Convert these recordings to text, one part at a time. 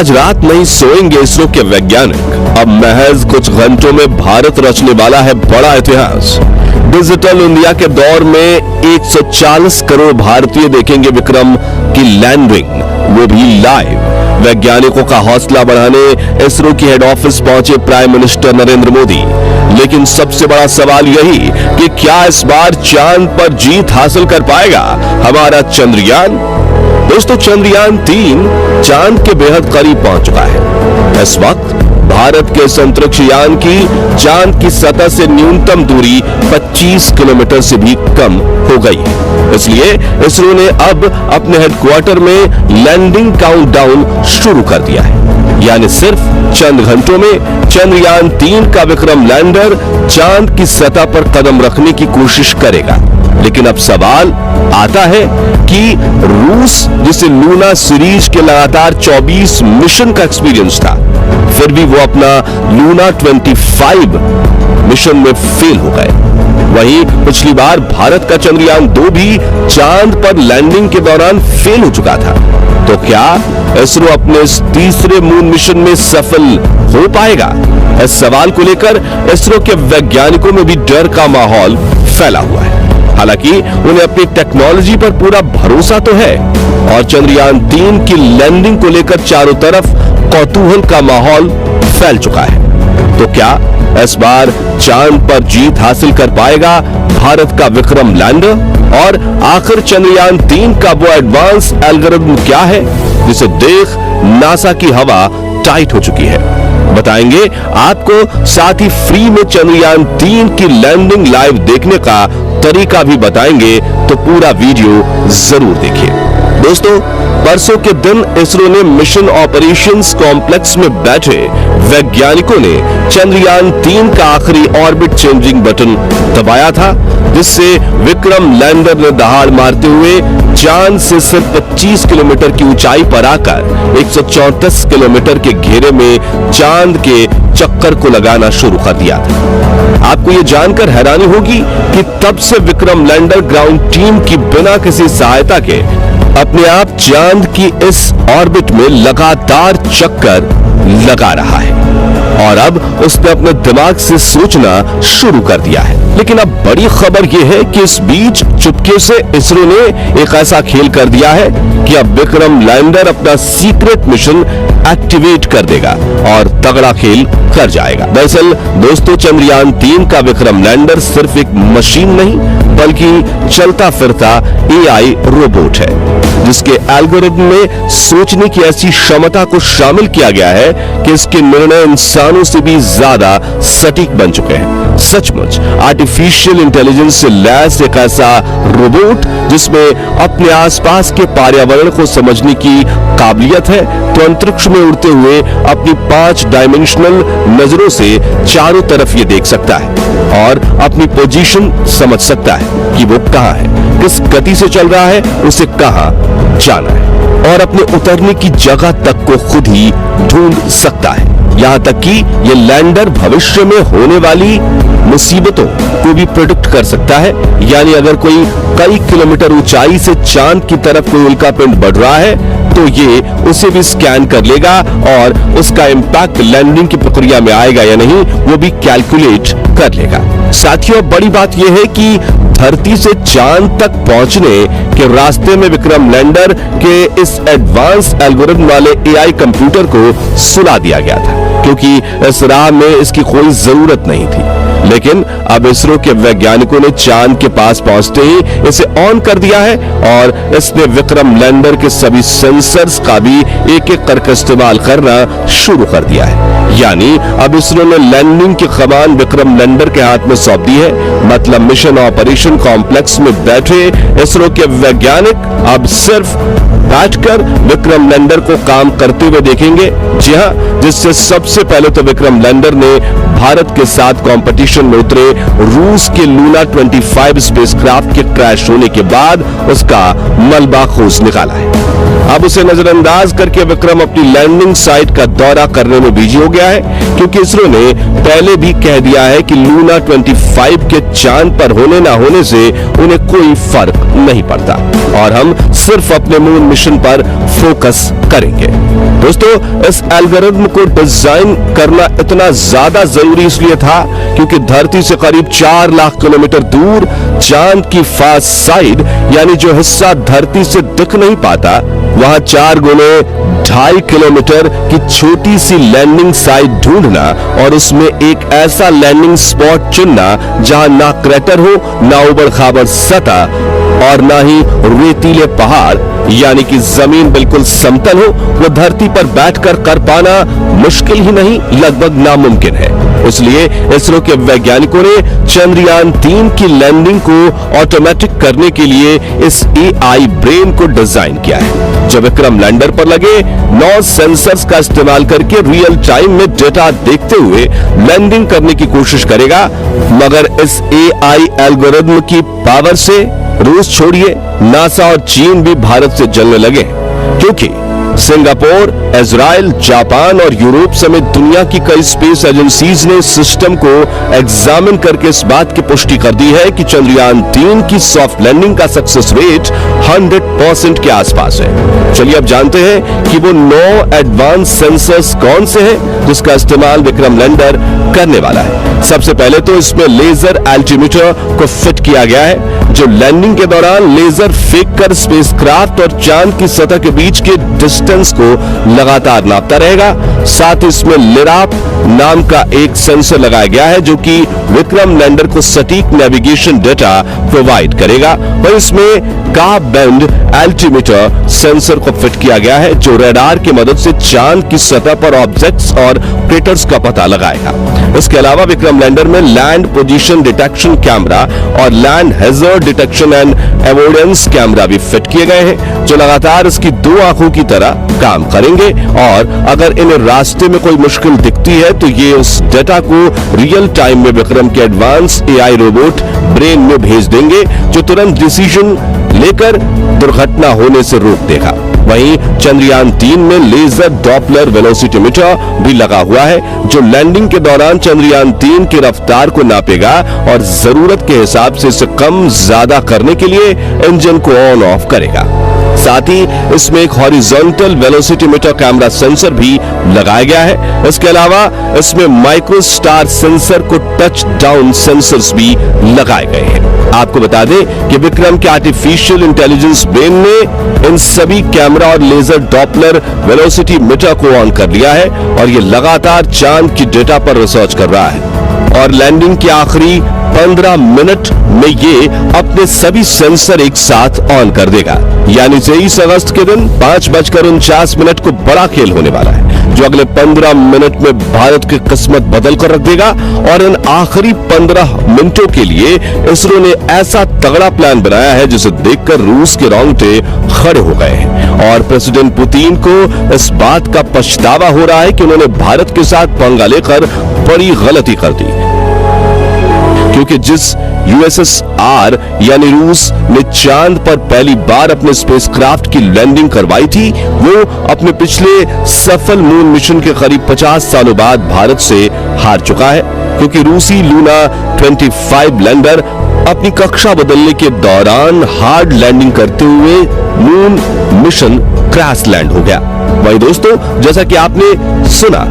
आज रात नहीं सोएंगे इसरो के वैज्ञानिक। अब महज कुछ घंटों में भारत रचने वाला है बड़ा इतिहास। डिजिटल इंडिया के दौर में 140 करोड़ भारतीय देखेंगे विक्रम की लैंडिंग, वो भी लाइव। वैज्ञानिकों का हौसला बढ़ाने इसरो की हेड ऑफिस पहुंचे प्राइम मिनिस्टर नरेंद्र मोदी। लेकिन सबसे बड़ा सवाल यही कि क्या इस बार चांद पर जीत हासिल कर पाएगा हमारा चंद्रयान। दोस्तों, चंद्रयान 3 चांद के बेहद करीब पहुंच चुका है। इस वक्त भारत के इस अंतरिक्ष यान की चांद की सतह से न्यूनतम दूरी 25 किलोमीटर से भी कम हो गई है। इसलिए इसरो ने अब अपने हेडक्वार्टर में लैंडिंग काउंटडाउन शुरू कर दिया है। यानी सिर्फ चंद घंटों में चंद्रयान 3 का विक्रम लैंडर चांद की सतह पर कदम रखने की कोशिश करेगा। लेकिन अब सवाल आता है कि रूस, जिसे लूना सीरीज के लगातार 24 मिशन का एक्सपीरियंस था, फिर भी वो अपना लूना 25 मिशन में फेल हो गए। वहीं पिछली बार भारत का चंद्रयान 2 भी चांद पर लैंडिंग के दौरान फेल हो चुका था। तो क्या इसरो अपने इस तीसरे मून मिशन में सफल हो पाएगा? इस सवाल को लेकर इसरो के वैज्ञानिकों में भी डर का माहौल फैला हुआ है। हालांकि उन्हें अपनी टेक्नोलॉजी पर पूरा भरोसा तो है और चंद्रयान 3 की लैंडिंग को लेकर चारों तरफ कौतूहल का माहौल फैल चुका है। तो क्या इस बार चांद पर जीत हासिल कर पाएगा भारत का विक्रम लैंडर? और आखिर चंद्रयान 3 का वो एडवांस एल्गोरिथम क्या है जिसे देख नासा की हवा टाइट हो चुकी है? बताएंगे आपको। साथ ही फ्री में चंद्रयान 3 की लैंडिंग लाइव देखने का तरीका भी बताएंगे, तो पूरा वीडियो जरूर देखिए। दोस्तों, परसों के दिन इसरो ने मिशन ऑपरेशंस कॉम्प्लेक्स में बैठे वैज्ञानिकों ने चंद्रयान 3 का आखिरी ऑर्बिट चेंजिंग बटन दबाया था, जिससे विक्रम लैंडर ने दहाड़ मारते हुए चांद से सिर्फ 25 किलोमीटर की ऊंचाई पर आकर 134 किलोमीटर के घेरे में चांद के चक्कर को लगाना शुरू कर दिया था। आपको यह जानकर हैरानी होगी कि तब से विक्रम लैंडर ग्राउंड टीम की बिना किसी सहायता के अपने आप चांद की इस ऑर्बिट में लगातार चक्कर लगा रहा है और अब उसने अपने दिमाग से सोचना शुरू कर दिया है। लेकिन अब बड़ी खबर यह है कि इस बीच चुपके से इसरो ने एक ऐसा खेल कर दिया है कि अब विक्रम लैंडर अपना सीक्रेट मिशन एक्टिवेट कर देगा और तगड़ा खेल कर जाएगा। दरअसल दोस्तों, चंद्रयान 3 का विक्रम लैंडर सिर्फ एक मशीन नहीं बल्कि चलता फिरता एआई रोबोट है, जिसके एल्गोरिथम में सोचने की ऐसी क्षमता को शामिल किया गया है कि इसके निर्णय इंसानों से भी ज्यादा सटीक बन चुके हैं। सचमुच आर्टिफिशियल इंटेलिजेंस से लैस एक ऐसा रोबोट जिसमें अपने आसपास के पर्यावरण को समझने की काबिलियत है, तो अंतरिक्ष में उड़ते हुए अपनी 5 डायमेंशनल नजरों से चारों तरफ ये देख सकता है और अपनी पोजीशन समझ सकता है कि वो कहां है, किस गति से चल रहा है, उसे कहां जाना है और अपने उतरने की जगह तक को खुद ही ढूंढ सकता है। यहां तक कि ये लैंडर भविष्य में होने वाली मुसीबतों को भी प्रेडिक्ट कर सकता है। यानी अगर कोई कई किलोमीटर ऊंचाई से चांद की तरफ कोई उल्कापिंड बढ़ रहा है तो ये उसे भी स्कैन कर लेगा और उसका इंपैक्ट लैंडिंग की प्रक्रिया में आएगा या नहीं वो भी कैलकुलेट कर लेगा। साथियों, बड़ी बात यह है कि धरती से चांद तक पहुंचने के रास्ते में विक्रम लैंडर के इस एडवांस एल्गोरिथम वाले एआई कंप्यूटर को सुला दिया गया था, क्योंकि इस राह में इसकी कोई जरूरत नहीं थी। लेकिन अब इसरो के वैज्ञानिकों ने चांद के पास पहुंचते ही इसे ऑन कर दिया है और इसने विक्रम लैंडर के सभी सेंसर्स का भी एक-एक करके इस्तेमाल करना शुरू कर दिया है। यानी अब इसरो ने लैंडिंग की कमान विक्रम लैंडर के हाथ में सौंप दी है। मतलब मिशन ऑपरेशन कॉम्प्लेक्स में बैठे इसरो के वैज्ञानिक अब सिर्फ बैठकर विक्रम लैंडर को काम करते हुए देखेंगे। जी हां, जिससे सबसे पहले तो विक्रम लैंडर ने भारत के साथ कंपटीशन मिशन में उतरे रूस के लूना 25 स्पेसक्राफ्ट के क्रैश होने के बाद उसका मलबा खोज निकाला है। अब उसे नजरअंदाज करके विक्रम अपनी लैंडिंग साइट का दौरा करने में बिजी हो गया है, क्योंकि इसरो ने पहले भी कह दिया है कि लूना 25 के चांद पर होने ना होने से उन्हें कोई फर्क नहीं पड़ता और हम सिर्फ अपने मून मिशन पर फोकस करेंगे। दोस्तों, इस एल्गोरिथम को डिजाइन करना इतना ज्यादा जरूरी इसलिए था क्योंकि धरती से करीब 4 लाख किलोमीटर दूर चांद की फार साइड, यानी जो हिस्सा धरती से दिख नहीं पाता, वहां 4 गुने 2.5 किलोमीटर की छोटी सी लैंडिंग साइट ढूंढना और उसमें एक ऐसा लैंडिंग स्पॉट चुनना जहां ना क्रेटर हो, ना उबड़ खाबड़ सतह और ना ही रेतीले पहाड़, यानी कि जमीन बिल्कुल समतल हो, वो धरती पर बैठकर कर पाना मुश्किल ही नहीं, लगभग नामुमकिन है। इसलिए इसरो के वैज्ञानिकों ने चंद्रयान 3 की लैंडिंग को ऑटोमेटिक करने के लिए इस AI ब्रेन को डिजाइन किया है, जो विक्रम लैंडर पर लगे 9 सेंसर्स का इस्तेमाल करके रियल टाइम में डेटा देखते हुए लैंडिंग करने की कोशिश करेगा। मगर इस AI एल्गोरिथम की पावर से रूस छोड़िए, नासा और चीन भी भारत से जलने लगे, क्योंकि सिंगापुर, इजराइल, जापान और यूरोप समेत दुनिया की कई स्पेस एजेंसीज ने सिस्टम को एग्जामिन करके इस बात की पुष्टि कर दी है कि चंद्रयान 3 की सॉफ्ट लैंडिंग का सक्सेस रेट 100% के आसपास है। चलिए अब जानते हैं कि वो 9 एडवांस सेंसर्स कौन से हैं जिसका इस्तेमाल विक्रम लैंडर करने वाला है। सबसे पहले तो इसमें लेजर एल्टीमीटर को फिट किया गया है, जो लैंडिंग के दौरान लेजर फेंककर स्पेसक्राफ्ट और चांद की सतह के बीच के डिस्टेंस को लगातार नापता रहेगा। साथ ही इसमें लिराप नाम का एक सेंसर लगाया गया है, जो कि विक्रम लैंडर को सटीक नेविगेशन डेटा प्रोवाइड करेगा। वहीं इसमें का बैंड एल्टीमीटर सेंसर को फिट किया गया है, जो रडार की मदद से चांद की सतह पर ऑब्जेक्ट्स और क्रेटर्स का पता लगाएगा। इसके अलावा विक्रम लैंडर में लैंड पोजीशन डिटेक्शन कैमरा और land hazard detection and avoidance camera भी फिट किए गए हैं, जो लगातार इसकी 2 आंखों की तरह काम करेंगे और अगर इन्हें रास्ते में कोई मुश्किल दिखती है तो ये उस डेटा को रियल टाइम में विक्रम के एडवांस AI रोबोट ब्रेन में भेज देंगे, जो तुरंत डिसीजन लेकर दुर्घटना होने से रोक देगा। वहीं चंद्रयान 3 में लेजर डॉपलर वेलोसिटीमीटर भी लगा हुआ है, जो लैंडिंग के दौरान चंद्रयान 3 की रफ्तार को नापेगा और जरूरत के हिसाब से इसे कम ज्यादा करने के लिए इंजन को ऑन ऑफ करेगा। साथ ही इसमें एक हॉरिजॉन्टल वेलोसिटीमीटर कैमरा सेंसर भी लगाया गया है। इसके अलावा इसमें माइक्रोस्टार सेंसर को टच डाउन सेंसर्स भी लगाए गए हैं। आपको बता दें कि विक्रम के आर्टिफिशियल इंटेलिजेंस ब्रेन ने इन सभी कैमरा और लेजर डॉपलर वेलोसिटीमीटर को ऑन कर लिया है और ये लगातार चांद की डेटा पर रिसर्च कर रहा है और लैंडिंग के आखिरी 15 मिनट में ये अपने सभी सेंसर एक साथ ऑन कर देगा। यानी 23 अगस्त के दिन 5:49 को बड़ा खेल होने वाला है, जो अगले 15 मिनट में भारत की किस्मत बदल कर रख देगा। और इन आखिरी 15 मिनटों के लिए इसरो ने ऐसा तगड़ा प्लान बनाया है जिसे देखकर रूस के रोंगटे खड़े हो गए हैं और प्रेसिडेंट पुतिन को इस बात का पछतावा हो रहा है कि उन्होंने भारत के साथ पंगा लेकर बड़ी गलती कर दी, क्योंकि जिस USSR यानी रूस ने चांद पर पहली बार अपने स्पेसक्राफ्ट की लैंडिंग करवाई थी, वो अपने पिछले सफल मून मिशन के करीब 50 सालों बाद भारत से हार चुका है, क्योंकि रूसी लूना 25 लैंडर अपनी कक्षा बदलने के दौरान हार्ड लैंडिंग करते हुए मून मिशन क्रैश लैंड हो गया। वही दोस्तों, जैसा कि आपने सुना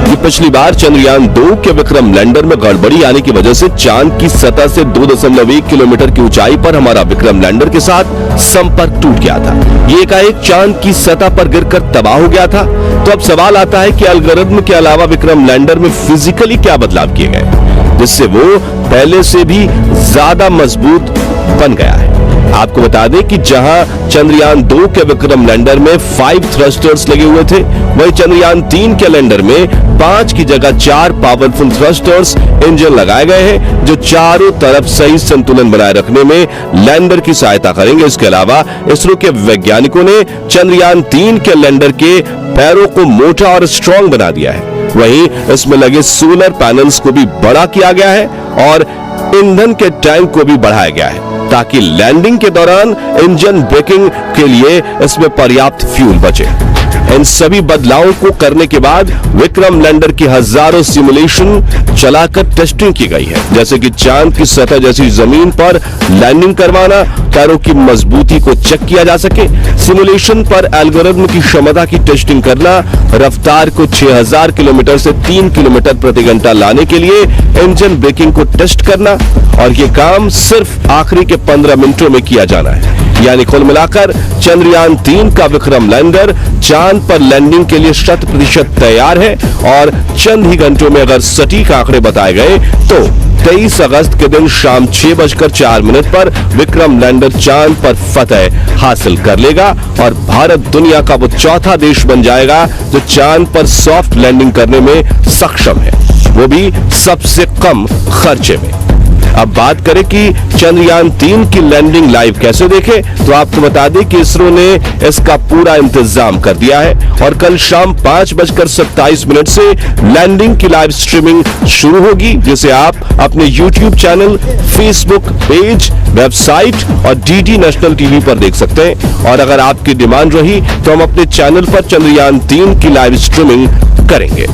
कि पिछली बार चंद्रयान 2 के विक्रम लैंडर में गड़बड़ी आने की वजह से चांद की सतह से 2.1 किलोमीटर की ऊंचाई पर हमारा विक्रम लैंडर के साथ संपर्क टूट गया था। ये एकाएक चांद की सतह पर गिरकर तबाह हो गया था। तो अब सवाल आता है कि एल्गोरिथम के अलावा विक्रम लैंडर में फिजिकली क्या बदलाव किए गए जिससे वो पहले से भी ज्यादा मजबूत बन गया है। आपको बता दें कि जहां चंद्रयान 2 के विक्रम लैंडर में 5 थ्रस्टर्स लगे हुए थे, वहीं चंद्रयान 3 के लैंडर में 5 की जगह 4 पावरफुल थ्रस्टर्स इंजन लगाए गए हैं, जो चारों तरफ सही संतुलन बनाए रखने में लैंडर की सहायता करेंगे। इसके अलावा इसरो के वैज्ञानिकों ने चंद्रयान 3 के लैंडर के पैरों को मोटा और स्ट्रॉन्ग बना दिया है, वहीं इसमें लगे सोलर पैनल्स को भी बड़ा किया गया है और ईंधन के टैंक को भी बढ़ाया गया है ताकि लैंडिंग के दौरान इंजन ब्रेकिंग के लिए इसमें पर्याप्त फ्यूल बचे। इन सभी बदलावों को करने के बाद विक्रम लैंडर की हजारों सिमुलेशन चलाकर टेस्टिंग की गई है, जैसे कि चांद की सतह जैसी जमीन पर लैंडिंग करवाना, टायरों की मजबूती को चेक किया जा सके, सिमुलेशन पर एल्गोरिथम की क्षमता की टेस्टिंग करना, रफ्तार को 6000 किलोमीटर से 3 किलोमीटर प्रति घंटा लाने के लिए इंजन ब्रेकिंग को टेस्ट करना, और ये काम सिर्फ आखिरी के 15 मिनटों में किया जाना है। यानी कुल मिलाकर चंद्रयान 3 का विक्रम लैंडर चांद पर लैंडिंग के लिए 100% तैयार है और चंद ही घंटों में अगर सटीक आंकड़े बताए गए तो 23 अगस्त के दिन शाम 6:04 पर विक्रम लैंडर चांद पर फतह हासिल कर लेगा और भारत दुनिया का वो चौथा देश बन जाएगा जो चांद पर सॉफ्ट लैंडिंग करने में सक्षम है, वो भी सबसे कम खर्चे में। अब बात करें कि चंद्रयान 3 की लैंडिंग लाइव कैसे देखें, तो आपको बता दें कि इसरो ने इसका पूरा इंतजाम कर दिया है और कल शाम 5:27 से लैंडिंग की लाइव स्ट्रीमिंग शुरू होगी, जिसे आप अपने YouTube channel, Facebook page, website और DD नेशनल टीवी पर देख सकते हैं। और अगर आपकी डिमांड रही तो हम अपने चैनल पर चंद्रयान 3 की लाइव स्ट्रीमिंग करेंगे।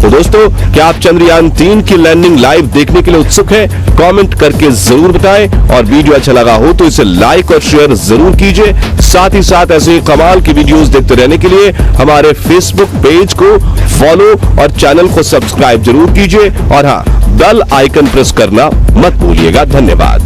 तो दोस्तों, क्या आप चंद्रयान 3 की लैंडिंग लाइव देखने के लिए उत्सुक हैं? कमेंट करके जरूर बताएं और वीडियो अच्छा लगा हो तो इसे लाइक और शेयर जरूर कीजिए। साथ ही साथ ऐसे ही कमाल की वीडियोस देखते रहने के लिए हमारे फेसबुक पेज को फॉलो और चैनल को सब्सक्राइब जरूर कीजिए और हाँ, बेल आइकन प्रेस करना मत भूलिएगा। धन्यवाद।